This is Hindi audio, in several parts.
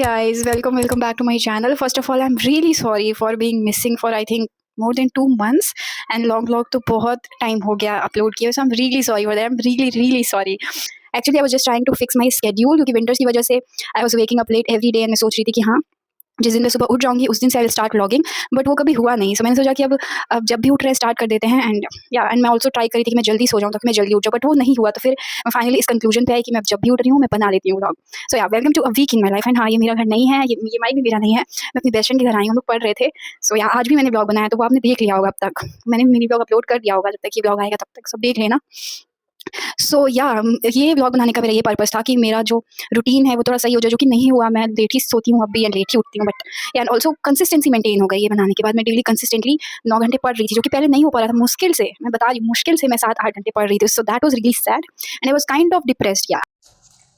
guys, welcome back to my channel. First of all, I'm really sorry for being missing for I think more than 2 months and long vlog तो बहुत time हो गया upload किए, so I'm really sorry for that. I'm really sorry. Actually, I was just trying to fix my schedule क्योंकि winters की वजह से I was waking up late every day and मैं सोच रही थी कि हाँ जिस दिन मैं सुबह उठ जाऊँगी उस दिन से I will start vlogging, but वो कभी हुआ नहीं। सो मैंने सोचा कि अब जब भी उठ रहे हैं स्टार्ट कर देते हैं। एंड मैं ऑल्सो ट्राई करी थी कि मैं जल्दी सो जाऊँ ताकि मैं जल्दी उठ जाऊँ, बट वो नहीं हुआ। तो फिर मैं फाइनली इस कंक्लूजन पे आई कि मैं जब भी उठ रही हूँ मैं बना लेती हूँ vlog. So ya welcome to a week in my life. And हाँ, ये मेरा घर नहीं है, ये माइक भी मेरा नहीं है, मैं अपनी बेस्ट फ्रेंड के घर आई हूँ, हम लोग पढ़ रहे थे। सो या आज भी मैंने ब्लॉग बनाया तो वो आपने देख लिया होगा। अब तक मैंने मिनी ब्लॉग अपलोड कर दिया होगा, जब तक ये ब्लॉग आएगा तब तक सब देख लेना। सो या ये व्लॉग बनाने का मेरा ये पर्पस था कि मेरा जो रूटीन है वो थोड़ा सही हो जाए, जो कि नहीं हुआ। मैं लेट ही सोती हूँ अब भी एंड लेट ही उठती हूँ, but and also consistency maintain हो गई ये बनाने के बाद। मैं डेली कंसिस्टेंटली 9 घंटे पढ़ रही थी, जो कि पहले नहीं हो पा रहा था। मुश्किल से, मैं बता रही हूँ, मुश्किल से मैं 7-8 घंटे पढ़ रही थी। So that was really sad and I was kind of depressed. Yeah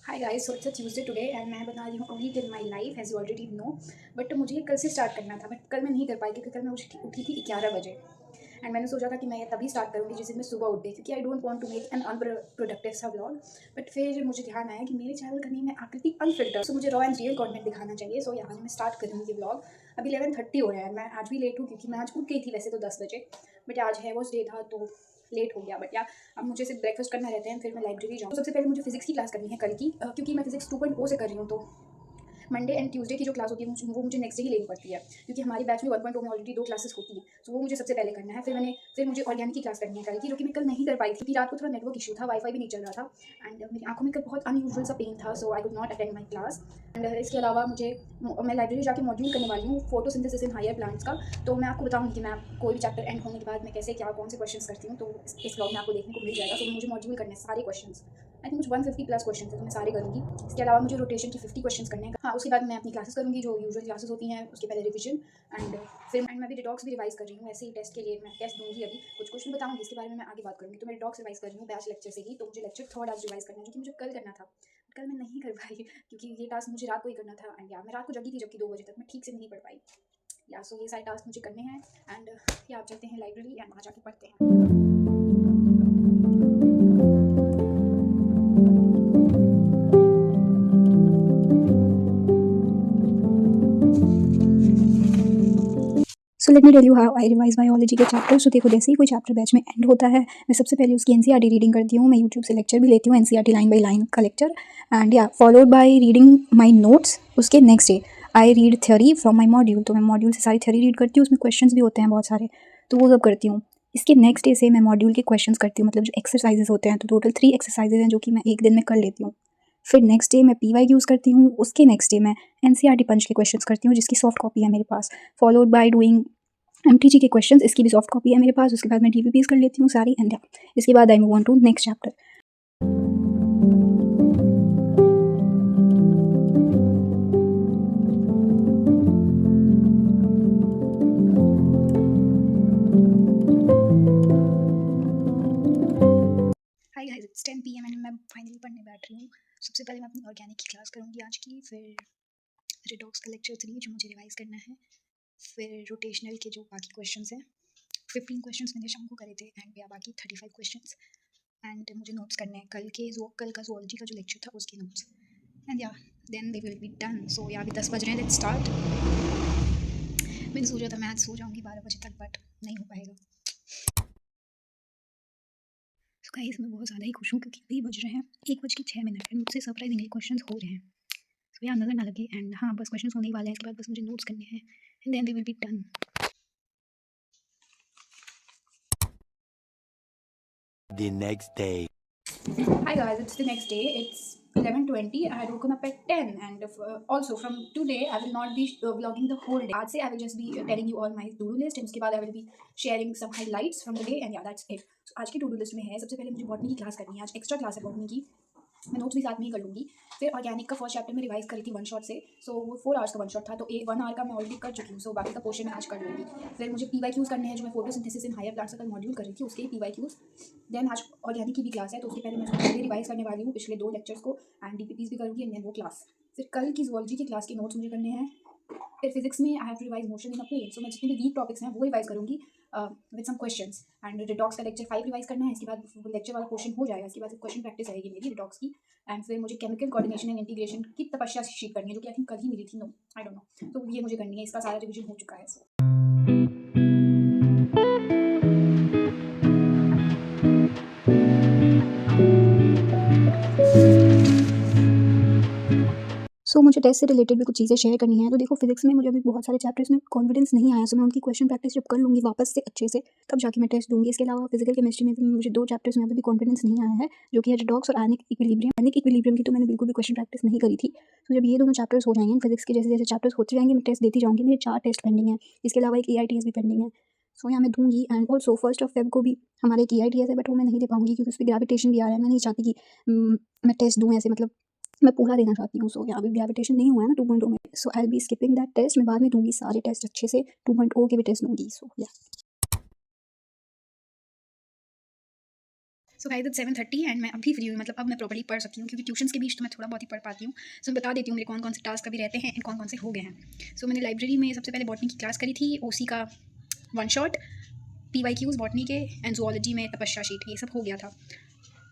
hi guys, so it's a Tuesday today and मैं बना रही हूँ a week in my life as you already know. But मुझे कल से स्टार्ट करना था, बट कल मैं नहीं कर पाई क्योंकि कल मैं उठी थी 11 बजे। एंड मैंने सोचा था कि मैं तभी स्टार्ट करूँगी जिस दिन मैं सुबह उठ गई, क्योंकि I don't want to make an unproductive सा व्लॉग। बट फिर मुझे ध्यान आया कि मेरे चैनल का नेम है आकृति अनफिल्टर, सो मुझे रॉ एंड रियल कंटेंट दिखाना चाहिए। सो यहाँ मैं स्टार्ट करूँगी व्लॉग। अभी 11:30 हो रहा है। मैं आज भी लेट हूँ क्योंकि मैं आज उठ गई थी वैसे तो 10 बजे, बट आज है वॉच डे था तो लेट हो गया। बट या अब मुझे सिर्फ ब्रेकफास्ट करना रहता है, फिर मैं लाइब्रेरी जाऊँ। सबसे पहले मुझे फिजिक्स की क्लास करनी है कल की, क्योंकि मैं फिजिक्स 2.0 से कर रही हूँ। तो मंडे एंड ट्यूसडे की जो क्लास होती है वो मुझे नेक्स्ट डे ही लेनी पड़ती है, क्योंकि हमारी बैच में 1.0 में ऑलरेडी 2 क्लासेस होती हैं। तो वो मुझे सबसे पहले करना है। फिर मुझे ऑर्गेनिक की क्लास करनी है कल की, जो कि मैं कल नहीं कर पाई थी क्योंकि रात को थोड़ा नेटवर्क इशू था, वाईफाई भी नहीं चल रहा था। एंड मेरी आंखों में कल बहुत अनयूजुअल सा पेन था, so I could not attend my class. And इसके अलावा मैं लाइब्रेरी जाके मॉड्यूल करने वाली हूँ फोटोसिंथेसिस इन हायर प्लांट्स का। तो मैं आपको बताऊँगी कि मैं कोई भी चैप्टर एंड होने के बाद मैं कैसे क्या कौन से क्वेश्चन करती हूँ, तो इस ब्लॉग में आपको देखने को मिल जाएगा। तो मुझे मॉड्यूल करने सारे क्वेश्चन, आई थिंक मुझे 150+ क्वेश्चन है, तो मैं सारे करूँगी। इसके अलावा मुझे रोटेशन की 50 क्वेश्चन करने हैं। हाँ, उसके बाद मैं अपनी क्लासेस करूँगी जो यूजुअल क्लासेस होती हैं, उसके पहले रिविजन। एंड मैं भी डिटॉक्स भी रिवाइज कर रही हूँ। ऐसे ही टेस्ट के लिए मैं टेस्ट दूँगी, अभी कुछ क्वेश्चन बताऊँगी, इसके बारे में मैं आगे बात करूँगी। तो मैं डिटॉक्स रिवाइज कर रही हूँ बैच लेक्चर से ही। तो मुझे लेक्चर थर्ड आज रिवाइज करना है, जो कि मुझे कल करना था, कल मैं नहीं कर पाई क्योंकि ये टास्क मुझे रात को ही करना था। एंड या मैं रात को जगी थी जबकि 2 बजे तक मैं ठीक से नहीं पढ़ पाई। या सो ये सारे टास्क मुझे करने हैं। एंड या आप चलते हैं लाइब्रेरी एंड वहाँ जाके पढ़ते हैं। So let me tell you how I revise biology के चैप्टर। तो देखो, जैसे ही कोई चैप्टर बैच में एंड होता है, मैं सबसे पहले उसकी एनसीईआरटी रीडिंग करती हूँ। मैं यूट्यूब से लेक्चर भी लेती हूँ, एनसीईआरटी लाइन बाय लाइन का lecture. And yeah followed by reading my notes. उसके next day I read theory from my module. तो मैं मॉड्यूल से सारी थ्योरी रीड करती हूँ, उसमें क्वेश्चंस भी होते हैं बहुत सारे, तो वो सब करती हूँ। इसके नेक्स्ट डे से मैं मॉड्यूल के क्वेश्चंस करती हूँ, मतलब जो एक्सरसाइजेज होते हैं। तो टोटल 3 एक्सरसाइजेज हैं जो कि मैं एक दिन में कर लेती हूँ। फिर नेक्स्ट डे मैं पीवाई यूज़ करती हूँ। उसके नेक्स्ट डे मैं एनसीईआरटी पंच के क्वेश्चंस करती हूँ, जिसकी सॉफ्ट कॉपी है मेरे पास। फॉलोड बाय डूइंग एमटीजी के क्वेश्चंस, इसकी भी सॉफ्ट कॉपी है मेरे पास। उसके बाद मैं डीवीपीज कर लेती हूँ सारी। एंड इसके बाद I move on to next chapter. Hi guys, it's 10 PM and मैं फाइनली पढ़ने बैठ रही हूँ। सबसे पहले मैं अपनी ऑर्गेनिक की क्लास करूँगी आज की, फिर रिडॉक्स का लेक्चर 3 जो मुझे रिवाइज करना है, फिर रोटेशनल के जो बाकी क्वेश्चंस हैं 15 क्वेश्चंस मैंने शाम को करे थे, एंड या बाकी 35 क्वेश्चंस। एंड मुझे नोट्स करने हैं कल का ज़ूलॉजी का जो लेक्चर था उसके notes. And yeah then they will be done. So yeah अभी 10 बज रहे हैं, लेट्स स्टार्ट। मैंने सोचा था मैं आज सो जाऊँगी 12 बजे तक, बट नहीं हो पाएगा। तो गाइस, मैं बहुत ज़्यादा ही खुश हूँ क्योंकि अभी बज रहे हैं 1:06 एंड मुझसे सरप्राइजिंगली क्वेश्चंस हो रहे हैं। तो यहाँ नज़र ना लगे। एंड हाँ, बस क्वेश्चंस होने ही वाले हैं, इसके बाद बस मुझे नोट्स करने हैं and then they will be done. The next day. Hi guys, it's the next day. It's 11:20. I had woken up at 10, and also from today I will not be vlogging the whole day. आज से I will just be telling you all my to-do list, and उसके बाद I will be sharing some highlights from the day, and yeah, that's it. So आज की to-do list में है, सबसे पहले मुझे बॉटनी की क्लास करनी है। आज एक्स्ट्रा क्लास है बॉटनी की, मैं नोट्स भी साथ में ही कर लूँगी। फिर ऑर्गेनिक का फर्स्ट चैप्टर में रिवाइज करी थी 1 शॉट से, सो वो 4 आवर्स का 1 शॉट था, तो 1 आवर का मैं ऑलरेडी कर चुकी हूँ। सो बाकी का पोर्शन मैं आज कर लूँगी। फिर मुझे PYQs करने हैं, जो मैं फोटोसिंथेसिस इन हायर प्लांट्स का कल मॉड्यूल कर रही थी, उसके ही PYQs। देन आज ऑर्गेनिक की भी क्लास है, तो उसके पहले मैं पहले रिवाइज करने वाली हूँ पिछले 2 लेक्चर्स को, एंड DPPs भी करूँगी, एंड देन वो क्लास। फिर कल की ज़ूलॉजी की क्लास के नोट्स मुझे करने हैं, फिर फिजिक्स में I have to revise motion in a plane, so मैं जितने भी वीक टॉपिक्स हैं वो रिवाइज करूँगी with some questions. And redox का लेक्चर 5 रिवाइज करना है, इसके बाद लेक्चर वाला पोर्शन हो जाएगा, इसके बाद क्वेश्चन प्रैक्टिस रहेगी मेरी रिडॉक्स की। एंड फिर मुझे केमिकल कोऑर्डिनेशन एंड इंटीग्रेशन की तपस्या शीट करनी है, जो कि आई थिंक कल ही मिली थी, नो आई डोंट नो, तो ये मुझे करनी है, इसका सारा रिविजन हो चुका है। सो मुझे टेस्ट से रिलेटेड भी कुछ चीज़ें शेयर करनी है। तो देखो फिजिक्स में मुझे अभी बहुत सारे चैप्टर्स में कॉन्फिडेंस नहीं आया, सो मैं उनकी क्वेश्चन प्रैक्टिस जब कर लूँगी वापस से अच्छे से, तब जाके मैं टेस्ट दूँगी। इसके अलावा फिजिकल केमिस्ट्री में भी मुझे 2 चैप्टर्स में अभी भी कॉन्फिडेंस नहीं आया है, जो कि है रिडॉक्स और आयनिक इक्विलिब्रियम की तो मैंने बिल्कुल भी क्वेश्चन प्रैक्टिस नहीं करी थी। तो जब ये दोनों चैप्टर्स हो जाएंगे फिजिक्स के, जैसे जैसे चैप्टर्स होते जाएंगे मैं टेस्ट देती जाऊँगी। मेरे 4 टेस्ट पेंडिंग है, इसके अलावा एक AITS भी पेंडिंग है, सो यहाँ मैं दूँगी। एंड ऑल्सो 1 Feb को भी हमारे एक AITS है, बट वो मैं नहीं दे पाऊँगी क्योंकि उस पर ग्रेविटेशन भी आ रहा है। मैं नहीं चाहती कि मैं टेस्ट दूँ ऐसे, मतलब मैं पूरा देना चाहती हूँ। सो यहाँ पे ग्रेविटेशन नहीं हुआ है ना 2.0 में, so I will be skipping that test. मैं बाद में दूंगी सारे टेस्ट अच्छे से, 2.0 के भी टेस्ट दूंगी। सो या सो गाइस इट्स 7:30 एंड मैं अभी फ्री हुई, मतलब अब मैं प्रॉपर्ली पढ़ सकती हूँ, क्योंकि ट्यूशन्स के बीच तो मैं थोड़ा बहुत ही पढ़ पाती हूँ। सो मैं बता देती हूँ मेरे कौन कौन से टास्क अभी रहते हैं एंड कौन कौन से हो गए हैं। सो मैंने लाइब्रेरी में सबसे पहले बॉटनी की क्लास करी थी, OC का 1 शॉट, PYQs बॉटनी के, एंड जूलॉजी में तपस्या शीट, ये सब हो गया था।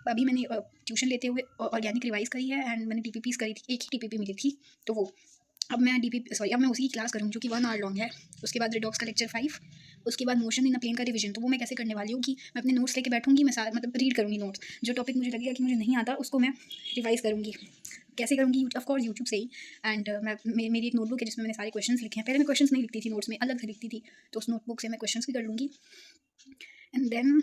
अभी मैंने ट्यूशन लेते हुए ऑर्गेनिक रिवाइज करी है एंड मैंने DPPs करी थी, एक ही DPP मिली थी, तो वो अब मैं अब मैं उसी की क्लास करूँगी जो कि 1 आवर लॉन्ग है। उसके बाद रिडॉक्स का लेक्चर 5, उसके बाद मोशन इन अ प्लेन का रिवीजन। तो वो मैं कैसे करने वाली हूँ कि मैं अपने नोट्स लेके बैठूँगी, मैं सारा मतलब रीड करूँगी नोट्स, जो टॉपिक मुझे लगेगा कि मुझे नहीं आता उसको मैं रिवाइज करूँगी। कैसे करूँगी? ऑफकोर्स यूट्यूब से ही। एंड मेरी एक नोटबुक है जिसमें मैंने सारे क्वेश्चंस लिखे हैं। पहले मैं क्वेश्चंस नहीं लिखती थी नोट्स में, अलग से लिखती थी, तो उस नोटबुक से मैं क्वेश्चंस भी कर लूँगी। एंड देन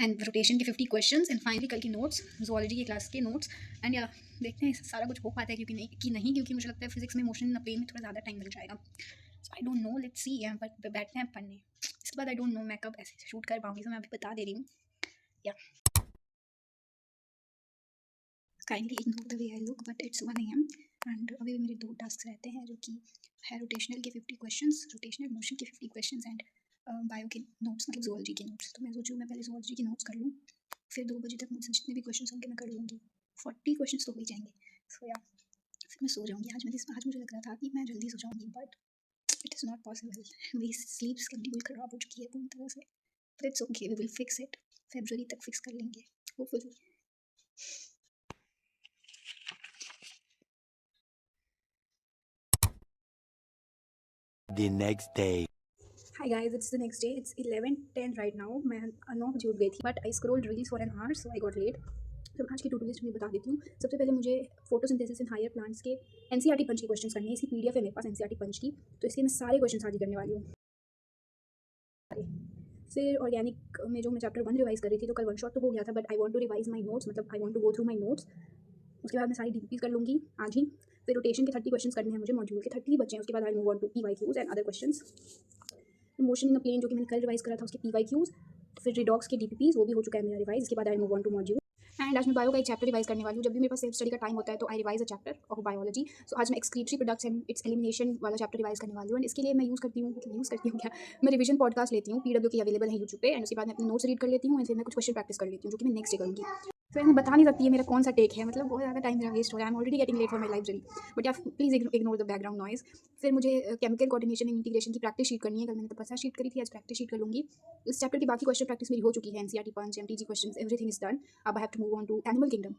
रोटेशन के 50 क्वेश्चंस एंड फाइनली कल की नोट्स, जूलॉजी की क्लास के नोट्स। एंड या देखते हैं सारा कुछ हो पाता है क्योंकि मुझे लगता है फिजिक्स में मोशन इन अ प्लेन में थोड़ा ज़्यादा टाइम लग जाएगा। So I don't know, let's see. But बैठते हैं पढ़ने। इसके बाद आई डोंट नो मैं कब ऐसे शूट कर पाऊँगी, तो मैं अभी बता दे रही हूँ। या kindly ignore the way I look, but it's 1 AM and अभी भी मेरे 2 टास्क रहते हैं, जो कि है रोटेशनल के 50 क्वेश्चंस, रोटेशनल मोशन के 50 क्वेश्चंस एंड बायो के नोट्स, मतलब जूलॉजी के नोट्स। तो मैं सोचूँ मैं पहले जूलॉजी के नोट्स कर लूँ, फिर 2 बजे तक मुझसे जितने भी क्वेश्चन होंगे मैं कर लूँगी। 40 क्वेश्चन तो हो ही जाएंगे। सो या फिर मैं सो जाऊँगी। आज मुझे लग रहा था कि मैं जल्दी सो जाऊँगी, but it is not possible. मेरी स्लीप स्केड्यूल खराब हो चुकी है पूरी तरह से, but it's okay, we will fix it. फरवरी तक फिक्स कर लेंगे hopefully. The next day. Hi guys, it's the next day. It's 11:10 right now. मैं 9 बजे उठ गई थी, but I scrolled reels for an hour, so I got late. तो आज की टू डू लिस्ट में बता देती हूँ। सबसे पहले मुझे फोटोसिंथेसिस इन हायर प्लांट्स के NCERT पंच की क्वेश्चन करनी है। इसकी PDF है मेरे पास NCERT पंच की, तो इसलिए मैं सारे क्वेश्चन आज ही करने वाली हूँ। फिर ऑर्गेनिक में जो मैं चैप्टर 1 रिवाइज कर रही थी, तो कल 1 शॉट तो हो गया था, but I want to revise my notes, मतलब I want to go through my notes. उसके बाद मैं सारी DPPs कर लूँगी आज ही। फिर रोटेशन के 30 क्वेश्चन करने हैं मुझे, मॉड्यूल के 30 बचे हैं। उसके बाद I move on to PYQs and other questions. Motion in the plane जो कि मैंने कल रिवाइज करा था, उसके PYQs। फिर रिडॉक्स के DPPs, वो भी हो चुका है मेरा रिवाइज। इसके बाद I move on to module. And आज मैं बायो का एक चैप्टर रिवाइज करने वाली हूँ। जब भी मेरे पास सेल्फ स्टडी का टाइम होता है तो I revise a chapter of biology. So आज मैं excretory products and its elimination वाला चैप्टर रिवाइज करने वाली हूँ। एंड इसके लिए मैं यूज़ करती हूँ क्या, मैं रिविजन पॉडकास्ट लेती हूँ, PW की अवेलेबल है यूट्यूब पे। एंड उसके बाद मैं अपने नोट्स रीड कर लेती हूँ एंड फिर मैं कुछ क्वेश्चन प्रैक्टिस कर लेती हूँ, जो कि मैं नेक्स्ट डे करूँगी। फिर मैं बता नहीं सकती है मेरा कौन सा टेक है, मतलब बहुत ज़्यादा टाइम मेरा वेस्ट हो रहा है। I am already getting late for my library, but yeah please ignore the background noise. फिर मुझे केमिकल कोऑर्डिनेशन एंड इंटीग्रेशन की प्रैक्टिस शीट करनी है। कल मैंने तपस्या शीट करी थी, आज प्रैक्टिस शीट कर लूँगी। इस चैप्टर की बाकी क्वेश्चन प्रैक्टिस मेरी हो चुकी है। NCERT punch, MTG question, everything is done. अब I have to move on to animal kingdom.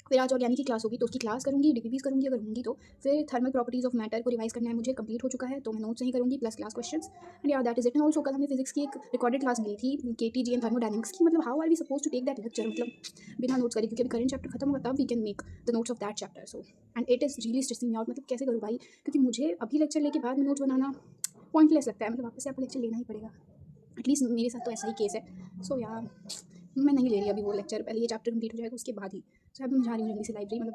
फिर आज ऑर्गेनिक की क्लास होगी, तो उसकी क्लास करूँगी, DPPs करूँगी अगर होंगी तो। फिर थर्मल प्रॉपर्टीज ऑफ मैटर को रिवाइज करना है मुझे, कंप्लीट हो चुका है, तो मैं नोट्स नहीं करूँगी प्लस क्लास क्वेश्चंस। एंड या that is it. And also कल हमें फिजिक्स की एक रिकॉर्डेड क्लास मिली थी, KTG एंड थर्मोडायनेमिक्स की। मतलब how are we suppose to take that lecture, मतलब बिना नोट्स करे, क्योंकि अभी करंट चैप्टर खत्म होगा तब we can make the notes of that chapter. So and it is really stressing me out, मतलब कैसे करूँ भाई, क्योंकि मुझे अभी लेक्चर लेके बाद में नोट्स बनाना पॉइंटलेस लगता है। मतलब वापस से आपको लेक्चर लेना ही पड़ेगा, एटलीस्ट मेरे साथ तो ऐसा ही केस है। सो यार मैं नहीं ले रही अभी वो लेक्चर, पहले ये चैप्टर कंप्लीट हो जाएगा उसके बाद ही। सो अभी मैं जा रही हूँ जल्दी से लाइब्रेरी, मतलब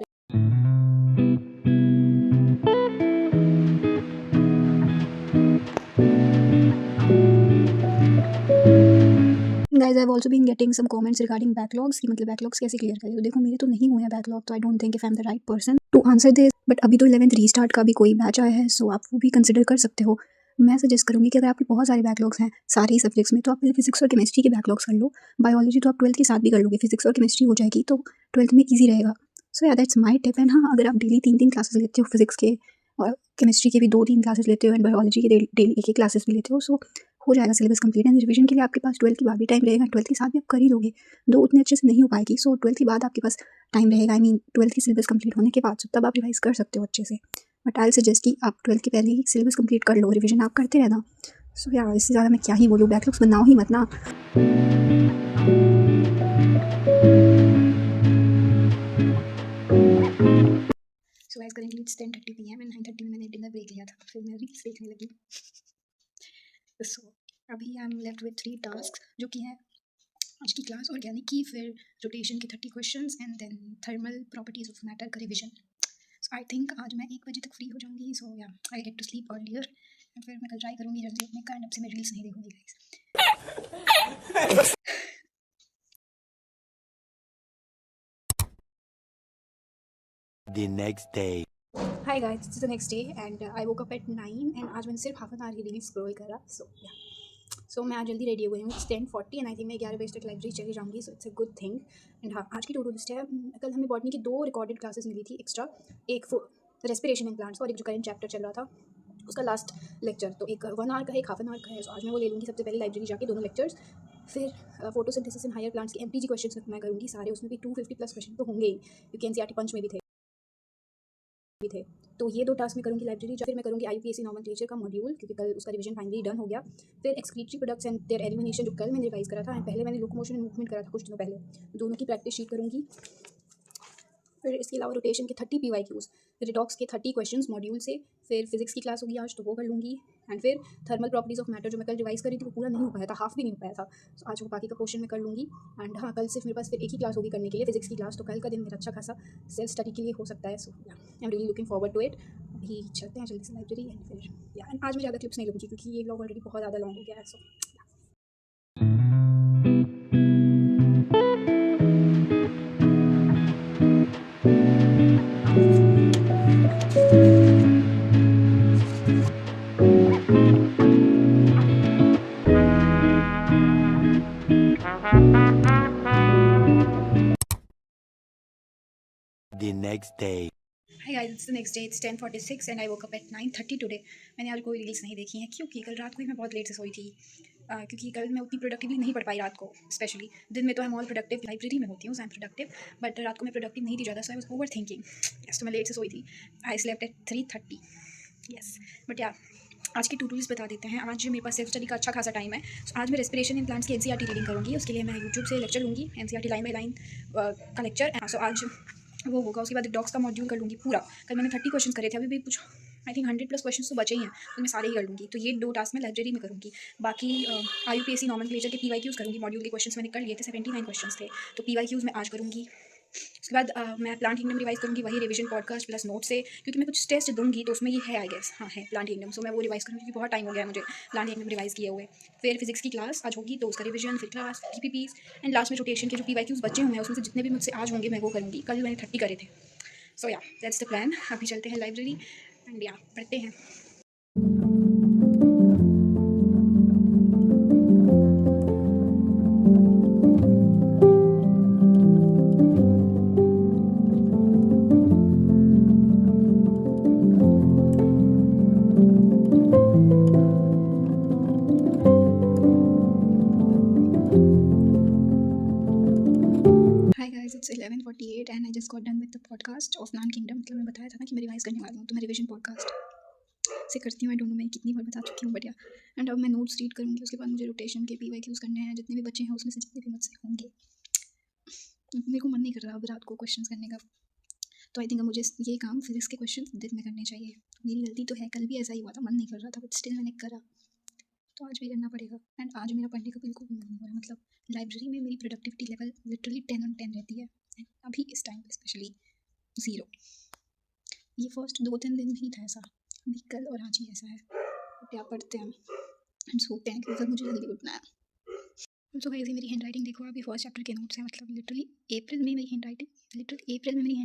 guys I have also been getting some comments regarding backlogs की, मतलब बैकलॉग्स कैसे क्लियर करें। तो देखो मेरे तो नहीं हुए हैं बैकलॉग, तो I don't think if I am the right person to answer this. But अभी तो 11th रीस्टार्ट का भी कोई बैच आया है, सो आप वो भी कंसिडर कर सकते हो। मैं सजेस्ट करूँगी कि अगर आपके बहुत सारे बैकलॉग्स हैं सारे ही सब्जेक्ट्स में, तो आप पहले फिजिक्स और केमिस्ट्री के बैकलॉग्स कर लो। बायोलॉजी तो आप 12th के साथ भी कर लोगे, फिजिक्स और केमिस्ट्री हो जाएगी, तो 12th में ईजी रहेगा। सो या दैट्स माई टिप। एंड हाँ, अगर आप डेली 3 क्लासेस लेते हो फिजिक्स के और केमिस्ट्री के भी 2-3 क्लासेस लेते हो एंड बायोलॉजी के डेली एक क्लासेस भी लेते हो, सो हो जाएगा सिलेबस कंप्लीट। एंड रिवीजन के लिए आपके पास 12th के बाद भी टाइम रहेगा, 12th के साथ भी आप कर ही लोगे। दो उतने अच्छे से नहीं हो पाएगी, सो 12th के बाद आपके पास टाइम रहेगा। 12th की सिलेबस कंप्लीट होने के बाद तब आप रिवाइज कर सकते हो अच्छे से। बट आई विल सजेस्ट कि आप 12th के पहले ही सिलेबस कंप्लीट कर लो, रिवीजन आप करते रहना। सो यार इससे ज़्यादा मैं क्या ही बोलूँ, बैकलॉग्स बनाओ ही मत ना। So guys currently it's 10:30 PM and 9:30 में मैंने डिनर ब्रेक लिया था, फिर मैं रील्स देखने लगी। सो अभी I am left with 3 task जो कि हैं आज की क्लास ऑर्गेनिक की, फिर रोटेशन के 30 questions and then thermal properties of matter का रिवीजन। सो आई थिंक आज मैं 1 बजे तक फ्री हो जाऊंगी। So ya I get to sleep earlier and फिर मैं कल ट्राई करूँगी जल्दी अपने का, एंड अब से मैं रील्स नहीं देखूँगी guys. The next day. Hi guys, it's the next day and I woke up at 9 and आज मैंने सिर्फ हाफ एन आवर की रील्स स्क्रॉल करा। सो मैं आज जल्दी रेडी हो गई हूँ। इट्स 10:40 एंड आई थिंक मैं 11 बजे तक लाइब्रेरी चली जाऊँगी। सो it's a good thing. And हाँ, आज की टू डू लिस्ट है। कल हमें बॉटनी की 2 रिकॉर्डेड क्लासेस मिली थी एक्स्ट्रा, एक रेस्पिरेशन इन प्लांट्स और एक जो करेंट चैप्टर चल रहा था उसका लास्ट लेक्चर। तो एक 1 आवर का है, एक हाफ एन आवर का है। सो आज मैं वो ले लूँगी सबसे पहले लाइब्रेरी जाके दोनों लेक्चर्स। फिर फोटोसिंथेसिस इन हायर प्लांट्स के MPG क्वेश्चंस मैं करूँगी सारे, उसमें भी 250+ क्वेश्चन तो होंगे ही क्योंकि NCERT पंच में भी थे। तो ये 2 टास्क मैं करूँगी लाइब्रेरी। फिर मैं करूँगी IUPAC नॉमेनक्लेचर का मॉड्यूल क्योंकि कल उसका रिवीजन फाइनली डन हो गया। फिर excretory products and there elimination जो कल मैंने रिवाइज करा था, पहले मैंने लोकोमोशन एंड मूवमेंट करा था कुछ दिनों पहले, दोनों की प्रैक्टिस शीट करूँगी। फिर इसके अलावा रोटेशन के 30 PYQs, रिडॉक्स के 30 क्वेश्चंस मॉड्यूल से। फिर फिजिक्स की क्लास होगी आज तो वो कर लूँगी। एंड फिर थर्मल प्रॉपर्टीज ऑफ मैटर जो मैं कल रिवाइज करी थी वो पूरा नहीं हो पाया था, हाफ भी नहीं हो पाया था। तो आज वो बाकी का पोर्शन मैं कर लूँगी। एंड हाँ, कल सिर्फ मेरे पास फिर एक ही क्लास होगी करने के लिए, फिजिक्स की क्लास। तो कल का दिन मेरा अच्छा खासा सेल्फ स्टडी के लिए हो सकता है। So ya I am really looking forward to it. अभी चलते हैं जल्दी से लाइब्रेरी एंड फिर या एंड आज मैं ज़्यादा क्लिप्स नहीं लूँगी क्योंकि ये व्लॉग ऑलरेडी बहुत ज़्यादा लॉन्ग हो गया है। सो The next day. Hi guys, it's the next day. It's 10:46 and I woke up at 9:30 today. मैंने आज कोई रील्स नहीं देखी हैं क्योंकि कल रात को ही मैं बहुत लेट से सोई थी। क्योंकि कल मैं उतनी प्रोडक्टिवली नहीं पढ़ पाई रात को। स्पेशली दिन में तो I am all productive, library में होती हूँ, आई एम प्रोडक्टिव, बट रात को मैं प्रोडक्टिव नहीं थी ज़्यादा। So I was overthinking. Yes, तो मैं लेट से सोई थी। I slept at 3:30। Yes, but yeah आज की टू-डू लिस्ट बता देते हैं। आज मेरे पास सेल्फ स्टडी का अच्छा खासा टाइम है। सो आज मैं रेस्पिरेशन इन प्लांट्स की NCERT रीडिंग करूँगी। उसके लिए मैं यूट्यूब से लेक्चर लूँगी, NCERT लाइन बाई लाइन का लेक्चर। सो आज वो होगा। उसके बाद डॉग्स का मॉड्यूल कर लूँगी पूरा। कल मैंने 30 क्वेश्चन करे थे, अभी भी कुछ आई थिंक 100+ क्वेश्चन तो बचे ही हैं, तो मैं सारे ही कर लूँगी। तो ये 2 टास्क मैं लाइब्रेरी में करूँगी। बाकी IUPAC नॉमेनक्लेचर के PYQs करूँगी। मॉड्यूल के क्वेश्चंस मैंने कर लिए थे, 79 क्वेश्चंस थे, तो PYQs मैं आज करूँगी। उसके बाद मैं प्लांट किंगडम रिवाइज करूँगी, वही रिवीजन पॉडकास्ट प्लस नोट से, क्योंकि मैं कुछ टेस्ट दूँगी तो उसमें ये है आई गेस, हाँ है प्लांट किंगडम। सो मैं वो रिवाइज करूँगी क्योंकि बहुत टाइम हो गया है मुझे प्लांट किंगडम रिवाइज किए हुए। फिर फिजिक्स की क्लास आज होगी तो उसका रिवीजन, फिर क्लास PPPs एंड लास्ट में रोटेशन के जो PYQs बचे हुए हैं उसमें से जितने भी मुझसे आज होंगे मैं वो करूँगी। कल मैंने 30 करे थे। सो या दैट्स द प्लान। अभी चलते हैं लाइब्रेरी एंड या पढ़ते हैं। हाय guys, it's 11:48 and I just got done with the podcast of plant kingdom. मतलब मैं बताया था ना कि मैं रिवाइज करने वाली हूँ, तो मैं रिवीजन पॉडकास्ट से करती हूँ। आई डोंट नो मैं कितनी बार बता चुकी हूँ, बट या एंड अब मैं नोट्स रीड करूँगी। उसके बाद मुझे रोटेशन के PYQs करने हैं, जितने भी बच्चे हैं उसमें से जितने भी मुझसे होंगे। मेरे को मन नहीं कर रहा अब रात को क्वेश्चन करने का, तो आई थिंक अब मुझे ये काम फिजिक्स के क्वेश्चन दिन में करने चाहिए। मेरी गलती तो है, कल भी ऐसा ही हुआ था, मन नहीं कर रहा था बट स्टिल मैंने करा, तो आज भी करना पड़ेगा। एंड आज मेरा पढ़ने का बिल्कुल भी मन नहीं हो रहा। मतलब लाइब्रेरी में मेरी प्रोडक्टिविटी लेवल लिटरली 10 on 10 रहती है, एंड अभी इस टाइम पे स्पेशली 0। ये फर्स्ट 2-3 दिन ही था ऐसा, अभी कल और आज ही ऐसा है। तो क्या पढ़ते हैं एंड सोते हैं क्योंकि मुझे जल्दी उठना है। तो गाइस मेरी हैंड राइटिंग देखो, अभी फर्स्ट चैप्टर के नोट्स हैं। मतलब लिटरली अप्रैल में मेरी हैंड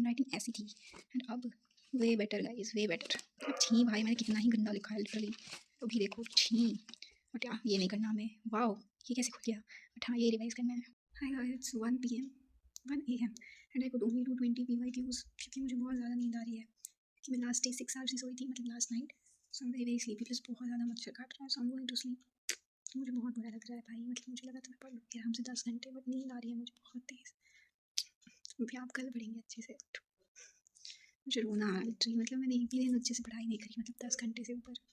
राइटिंग ऐसी थी एंड अब way better guys, way better. अब छी भाई, मैंने कितना ही गंदा लिखा है लिटरली, अभी देखो छी। बट यार ये नहीं करना हमें, वाओ ये कैसे खुल गया, बट हाँ ये रिवाइज करना है। हाय guys, it's 1 AM and I could only do 20 PYQs क्योंकि मुझे बहुत ज़्यादा नींद आ रही है। कि मैं लास्ट डे 6 आवर्स ही सोई थी, मतलब last night. So I am very very sleepy, plus बहुत ज़्यादा मच्छर काट रहा है, so I am going to sleep. मुझे बहुत बुरा लग रहा है भाई, मतलब मुझे लगा था मैं पढ़ लूँगी आराम से 10 घंटे, बट नींद आ रही है मुझे बहुत तेज़। अभी आप कल पढ़ेंगे अच्छे से। मुझे रोना आ रहा है लिटरली, मतलब मैंने एक भी दिन अच्छे से पढ़ाई नहीं करी, मतलब 10 घंटे से ऊपर।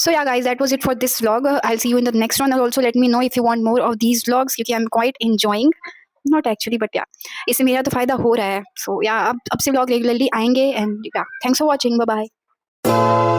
So yeah, guys, that was it for this vlog. I'll see you in the next one. And also let me know if you want more of these vlogs, क्योंकि I'm quite enjoying. Not actually, but yeah, इससे मेरा तो फायदा हो रहा है. So yeah, अब से vlog regularly आएंगे. And yeah, thanks for watching. Bye bye.